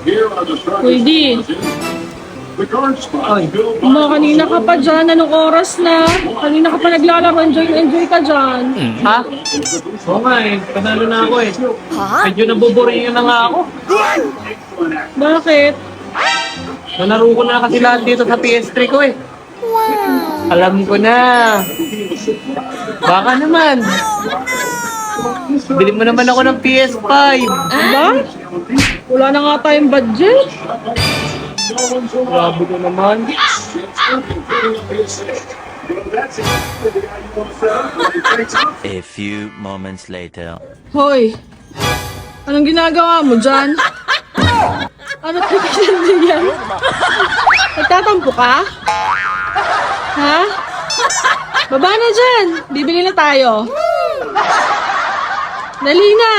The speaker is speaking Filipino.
Pwede. Kanina ka pa dyan. Anong oras na? Kanina ka pa naglalaro. Enjoy ka dyan. Ha? Oo nga eh. Panalo na ako eh. Medyo naboboringan na nga ako. Bakit? Nalaro ko na kasi lahat dito sa PS3 ko eh. Alam ko na. Baka naman. Bili mo naman ako ng PS5. Ba? Wala na nga tayong budget. Grabe ko naman. A few moments later. Hoy, anong ginagawa mo dyan? Ano tigil din yan? Nagtatampo ka? Ha? Baba na dyan. Bibili na tayo. Dali na.